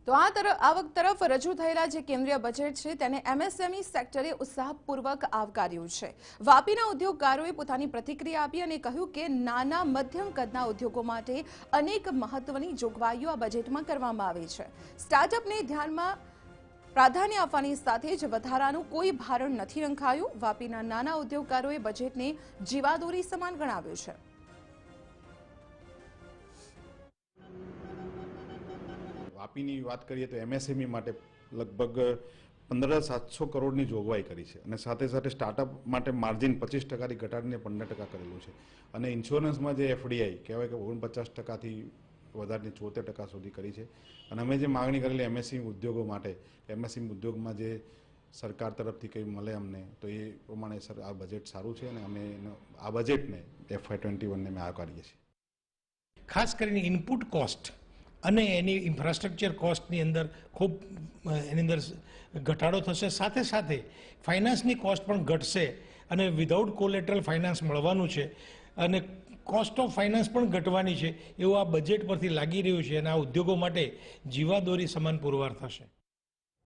તો આ તરફ રજૂ થયેલા જે કેન્દ્રીય બજેટ છે તેને એમએસએમઈ સેક્ટરે ઉત્સાહપૂર્વક આવકાર્યું છે। વાપીના ઉદ્યોગકારોએ પોતાની પ્રતિક્રિયા આપી અને કહ્યું કે નાના મધ્યમ કદના ઉદ્યોગો માટે અનેક મહત્વની જોગવાઈઓ આ બજેટમાં કરવામાં આવી છે। સ્ટાર્ટઅપને ધ્યાનમાં પ્રાધાન્ય આપવાની સાથે જ વધારાનું કોઈ ભારણ નથી નંખાયું। વાપીના નાના ઉદ્યોગકારોએ બજેટને જીવાદોરી સમાન ગણાવ્યું છે। વાપીની વાત કરીએ તો એમએસએમઈ માટે લગભગ 15,700 કરોડની જોગવાઈ કરી છે અને સાથે સાથે સ્ટાર્ટઅપ માટે માર્જિન 25% ઘટાડીને 15% કરેલું છે અને ઇન્સ્યોરન્સમાં જે એફડીઆઈ કહેવાય કે 49%થી વધારીને 74% સુધી કરી છે અને અમે જે માગણી કરેલી એમએસએમઈ ઉદ્યોગો માટે એમએસએમઈ ઉદ્યોગમાં જે સરકાર તરફથી કંઈ મળે અમને તો એ પ્રમાણે આ બજેટ સારું છે અને અમે આ બજેટને FY21ને અમે આવકારીએ છીએ। ખાસ કરીને ઇનપુટ કોસ્ટ અને એની ઇન્ફ્રાસ્ટ્રક્ચર કોસ્ટની અંદર ખૂબ એની અંદર ઘટાડો થશે, સાથે સાથે ફાઇનાન્સની કોસ્ટ પણ ઘટશે અને વિધાઉટ કોલેટરલ ફાઇનાન્સ મળવાનું છે અને કોસ્ટ ઓફ ફાઇનાન્સ પણ ઘટવાની છે એવું આ બજેટ પરથી લાગી રહ્યું છે અને આ ઉદ્યોગો માટે જીવાદોરી સમાન પુરવાર થશે।